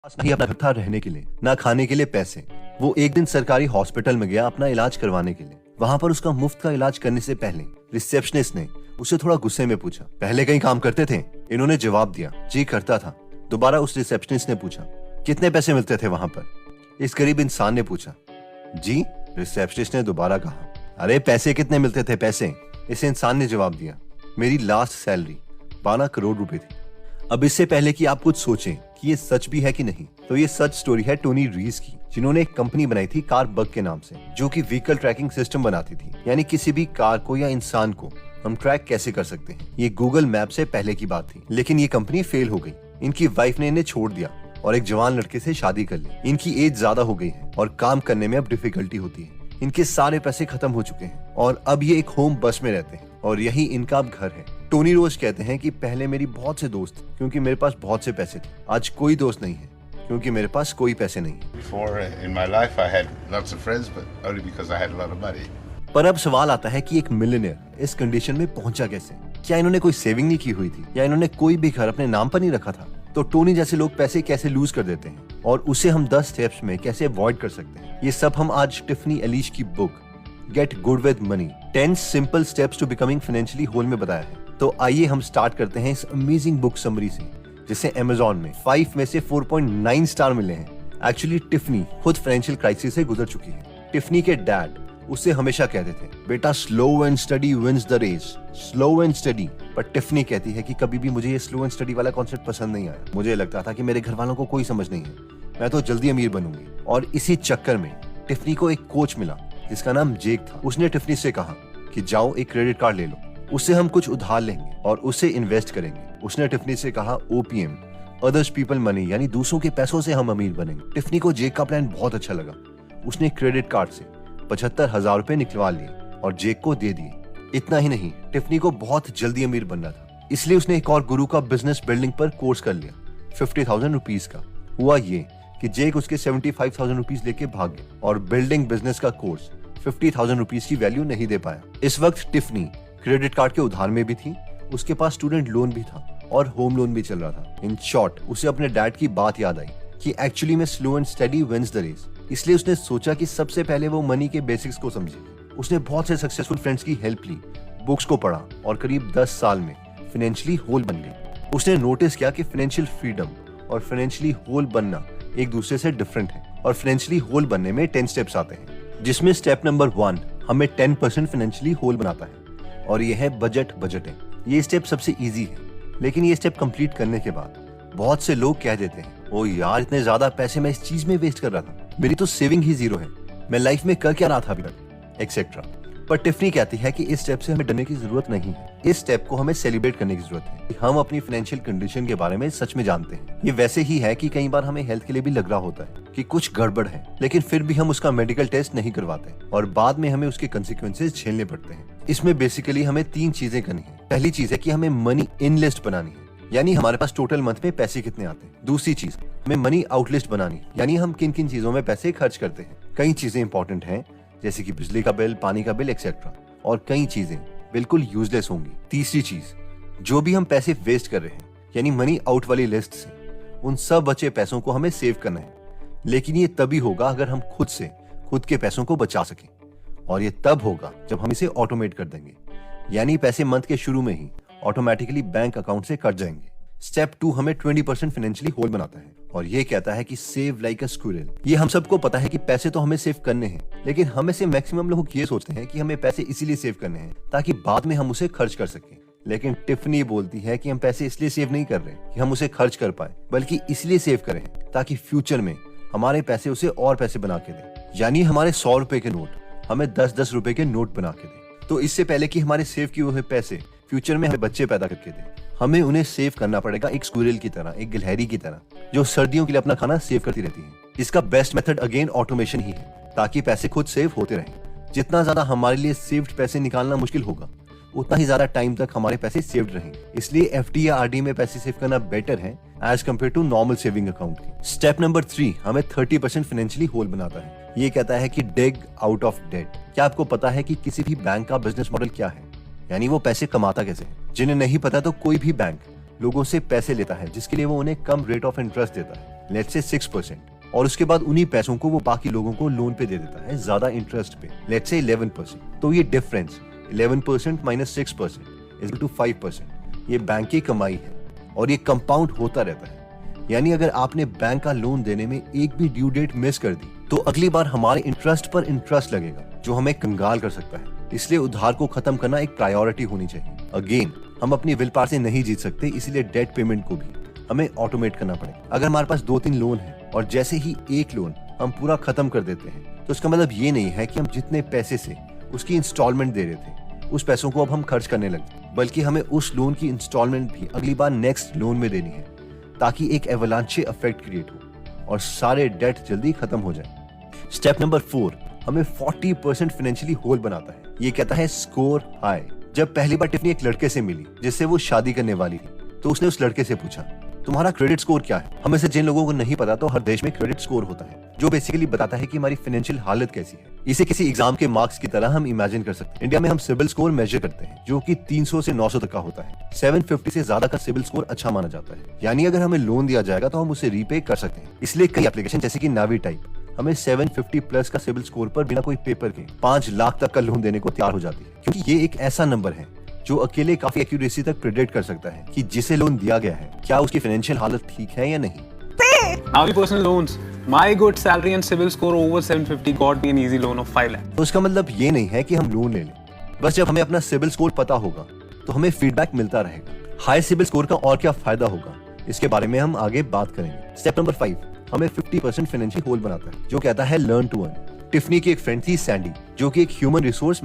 पास नहीं अपना घर था रहने के लिए, ना खाने के लिए पैसे। वो एक दिन सरकारी हॉस्पिटल में गया अपना इलाज करवाने के लिए। वहाँ पर उसका मुफ्त का इलाज करने से पहले रिसेप्शनिस्ट ने उसे थोड़ा गुस्से में पूछा, पहले कहीं काम करते थे? इन्होंने जवाब दिया, जी करता था। दोबारा उस रिसेप्शनिस्ट ने पूछा, कितने पैसे मिलते थे वहाँ पर? इस गरीब इंसान ने पूछा, जी। रिसेप्शनिस्ट ने दोबारा कहा, अरे पैसे कितने मिलते थे पैसे? इस इंसान ने जवाब दिया, मेरी लास्ट सैलरी 12 करोड़ रुपए थी। अब इससे पहले कि आप कुछ सोचें कि ये सच भी है कि नहीं, तो ये सच स्टोरी है टोनी रीस की, जिन्होंने एक कंपनी बनाई थी कार बग के नाम से, जो कि व्हीकल ट्रैकिंग सिस्टम बनाती थी। यानी किसी भी कार को या इंसान को हम ट्रैक कैसे कर सकते हैं। ये गूगल मैप से पहले की बात थी, लेकिन ये कंपनी फेल हो गई। इनकी वाइफ ने इन्हें छोड़ दिया और एक जवान लड़के से शादी कर ली। इनकी एज ज्यादा हो गई है और काम करने में अब डिफिकल्टी होती है। इनके सारे पैसे खत्म हो चुके हैं और अब ये एक होम बस में रहते हैं और यही इनका अब घर है। टोनी रोज कहते हैं कि पहले मेरी बहुत से दोस्त थे क्योंकि मेरे पास बहुत से पैसे थे। आज कोई दोस्त नहीं है क्योंकि मेरे पास कोई पैसे नहीं है। Before in my life I had lots of friends, but only because I had a lot of money. पर अब सवाल आता है कि एक मिलियनेयर इस कंडीशन में पहुंचा कैसे? क्या इन्होंने कोई सेविंग नहीं की हुई थी या इन्होंने कोई भी घर अपने नाम पर नहीं रखा था? तो टोनी जैसे लोग पैसे कैसे लूज कर देते हैं और उसे हम 10 स्टेप्स में कैसे अवॉइड कर सकते हैं, ये सब हम आज टिफनी एलिश की book get good with money 10 simple steps to becoming financially whole में बताया है। तो आइए हम स्टार्ट करते हैं इस अमेजिंग बुक समरी से, जिसे अमेज़न में 5 में से 4.9 स्टार मिले हैं। एक्चुअली टिफनी खुद फाइनेंशियल क्राइसिस से गुजर चुकी है। टिफनी के डैड उसे हमेशा कहते थे, बेटा slow and steady wins the race, slow and steady. पर टिफनी कहती है कि कभी भी मुझे ये स्लो एंड स्टडी वाला कॉन्सेप्ट पसंद नहीं आया। मुझे लगता था कि मेरे घर वालों को कोई समझ नहीं है, मैं तो जल्दी अमीर बनूंगी। और इसी चक्कर में टिफनी को एक कोच मिला जिसका नाम जेक था। उसने टिफनी से कहा कि जाओ एक क्रेडिट कार्ड ले लो, उससे हम कुछ उधार लेंगे और उसे इन्वेस्ट करेंगे। उसने टिफनी से कहा ओपीएम, अदर्स पीपल मनी, यानी दूसरों के पैसों से हम अमीर बनेंगे। टिफनी को जेक का प्लान बहुत अच्छा लगा। उसने क्रेडिट कार्ड से 75,000 रुपए निकलवा लिए और जेक को दे दिए। इतना ही नहीं, टिफनी को बहुत जल्दी अमीर बनना था, इसलिए उसने एक और गुरु का बिजनेस बिल्डिंग पर कोर्स कर लिया 50,000 रुपीज का। हुआ ये कि जेक उसके 75,000 रुपीज लेके भाग गया और बिल्डिंग बिजनेस का कोर्स 50,000 रुपीज की वैल्यू नहीं दे पाया। इस वक्त टिफनी क्रेडिट कार्ड के उधार में भी थी, उसके पास स्टूडेंट लोन भी था और होम लोन भी चल रहा था। इन शॉर्ट, उसे अपने डैड की बात याद आई कि एक्चुअली में slow and steady wins the race. इसलिए उसने सोचा कि सबसे पहले वो मनी के बेसिक्स को समझे। उसने बहुत से सक्सेसफुल फ्रेंड्स की हेल्प ली, बुक्स को पढ़ा और करीब 10 साल में फाइनेंशियली होल बन गई। उसने नोटिस किया कि फाइनेंशियल फ्रीडम और फाइनेंशियली होल बनना एक दूसरे से डिफरेंट है और फाइनेंशियली होल बनने में 10 स्टेप्स आते हैं, जिसमें स्टेप नंबर 1 हमें 10% फाइनेंशियली होल बनाता है और यह है बजटिंग। ये स्टेप सबसे इजी है, लेकिन ये स्टेप कंप्लीट करने के बाद बहुत से लोग कह देते हैं, ओ यार इतने ज्यादा पैसे मैं इस चीज में वेस्ट कर रहा था, मेरी तो सेविंग ही 0 है, मैं लाइफ में कर क्या रहा था अभी तक, एक्सेट्रा। पर टिफनी कहती है कि इस स्टेप से हमें डरने की जरूरत नहीं है। इस स्टेप को हमें सेलिब्रेट करने की जरूरत है। हम अपनी फाइनेंशियल कंडीशन के बारे में सच में जानते हैं। ये वैसे ही है कि कई बार हमें हेल्थ के लिए भी लग रहा होता है कि कुछ गड़बड़ है, लेकिन फिर भी हम उसका मेडिकल टेस्ट नहीं करवाते और बाद में हमें उसके कंसिक्वेंसेस झेलने पड़ते हैं। इसमें बेसिकली हमें 3 चीजें करनी है। पहली चीज है कि हमें मनी इन लिस्ट बनानी है, यानी हमारे पास टोटल मंथ में पैसे कितने आते हैं। दूसरी चीज, हमें मनी आउट लिस्ट बनानी है, यानी हम किन किन चीजों में पैसे खर्च करते हैं। कई चीजें इंपॉर्टेंट हैं जैसे कि बिजली का बिल, पानी का बिल एक्सेट्रा, और कई चीजें बिल्कुल यूजलेस होंगी। तीसरी चीज, जो भी हम पैसे वेस्ट कर रहे हैं, यानी मनी आउट वाली लिस्ट से, उन सब बचे पैसों को हमें सेव करना है। लेकिन ये तभी होगा अगर हम खुद से खुद के पैसों को बचा सकें, और ये तब होगा जब हम इसे ऑटोमेट कर देंगे, यानी पैसे मंथ के शुरू में ही ऑटोमेटिकली बैंक अकाउंट से कट जाएंगे। स्टेप 2 हमें 20% फाइनेंशियली होल बनाता है और ये कहता है कि सेव लाइक अ स्क्विरल। ये हम सबको पता है कि पैसे तो हमें सेव करने हैं, लेकिन हमें से मैक्सिमम लोग ये सोचते हैं कि हमें पैसे इसीलिए सेव करने हैं ताकि बाद में हम उसे खर्च कर सकें। लेकिन टिफनी बोलती है कि हम पैसे इसलिए सेव नहीं कर रहे कि हम उसे खर्च कर पाए, बल्कि इसलिए सेव करें ताकि फ्यूचर में हमारे पैसे उसे और पैसे बना के दें। यानी हमारे 100 रुपए के नोट हमें 10-10 रुपए के नोट बना के दें। तो इससे पहले कि हमारे सेव किए हुए पैसे फ्यूचर में हमें बच्चे पैदा करके दें, हमें उन्हें सेव करना पड़ेगा एक स्क्विरल की तरह, एक गिलहरी की तरह, जो सर्दियों के लिए अपना खाना सेव करती रहती है। इसका बेस्ट मेथड अगेन ऑटोमेशन ही है, ताकि पैसे खुद सेव होते रहें। जितना ज्यादा हमारे लिए सेव्ड पैसे निकालना मुश्किल होगा, उतना ही ज्यादा टाइम तक हमारे पैसे सेव्ड रहेंगे। इसलिए एफडी या आरडी में पैसे सेव करना बेटर है as compared to normal saving account की। स्टेप नंबर 3 हमें 30% फाइनेंशियली होल बनाता है। ये कहता है कि डिग आउट ऑफ डेट। क्या आपको पता है कि किसी भी बैंक का बिजनेस मॉडल क्या है, यानी वो पैसे कमाता कैसे है? जिन्हें नहीं पता, तो कोई भी बैंक लोगों से पैसे लेता है जिसके लिए वो उन्हें कम रेट ऑफ इंटरेस्ट देता है। लेट्स से 6%, और उसके बाद उन्हीं पैसों को वो बाकी लोगों को लोन पे दे देता है ज्यादा इंटरेस्ट पे, लेट्स से 11%। तो ये डिफरेंस 11% माइनस 6% इज टू 5%, ये बैंक की कमाई है और ये कंपाउंड होता रहता है। यानी अगर आपने बैंक का लोन देने में एक भी ड्यू डेट मिस कर दी तो अगली बार हमारे इंटरेस्ट पर इंटरेस्ट लगेगा जो हमें कंगाल कर सकता है। इसलिए उधार को खत्म करना एक प्रायोरिटी होनी चाहिए। अगेन, हम अपनी विल पावर से नहीं जीत सकते, इसीलिए डेट पेमेंट को भी हमें ऑटोमेट करना पड़ेगा। अगर हमारे पास 2-3 लोन है और जैसे ही एक लोन हम पूरा खत्म कर देते हैं तो इसका मतलब ये नहीं है कि हम जितने पैसे से उसकी इंस्टॉलमेंट दे रहे थे उस पैसों को अब हम खर्च करने लगे, बल्कि हमें उस लोन की इंस्टॉलमेंट भी अगली बार नेक्स्ट लोन में देनी है ताकि एक एवलांचे इफेक्ट क्रिएट हो और सारे डेट जल्दी खत्म हो जाए। स्टेप नंबर 4 हमें 40% फाइनेंशियली होल बनाता है। ये कहता है स्कोर हाई। जब पहली बार टिफनी एक लड़के से मिली जिससे वो शादी करने वाली थी तो उसने उस लड़के से पूछा, तुम्हारा क्रेडिट स्कोर क्या है? हमें से जिन लोगों को नहीं पता तो हर देश में क्रेडिट स्कोर होता है जो बेसिकली बताता है कि हमारी फाइनेंशियल हालत कैसी है। इसे किसी एग्जाम के मार्क्स की तरह हम इमेजिन कर सकते हैं। इंडिया में हम सिबिल स्कोर मेजर करते हैं जो कि 300 से 900 तक का होता है। 750 से ज्यादा का सिबिल स्कोर अच्छा माना जाता है, यानी अगर हमें लोन दिया जाएगा तो हम उसे रीपे कर सकते हैं। इसलिए कई एप्लीकेशन जैसे कि नावी टाइप हमें 750 प्लस का सिबिल स्कोर पर बिना कोई पेपर के 5 लाख तक का लोन देने को तैयार हो जाती है, क्योंकि ये एक ऐसा नंबर है जो अकेले काफी एक्यूरेसी तक प्रेडिक्ट कर सकता है कि जिसे लोन दिया गया है क्या उसकी फाइनेंशियल हालत ठीक है या नहीं। Now the personal loans. My good salary and civil score over 750 got me an easy loan of 5 lakh. तो इसका मतलब ये नहीं है कि हम लोन ले लें, बस जब हमें अपना सिबिल स्कोर पता होगा तो हमें फीडबैक मिलता रहेगा। हाई सिबिल स्कोर का और क्या फायदा होगा इसके बारे में हम आगे बात करेंगे। स्टेप नंबर 5 हमें 50% फाइनेंशियल होल बनाता है जो कहता है लर्न टू अर्न। टिफनी की एक फ्रेंड थी सैंडी जो कि एक ह्यूमन रिसोर्स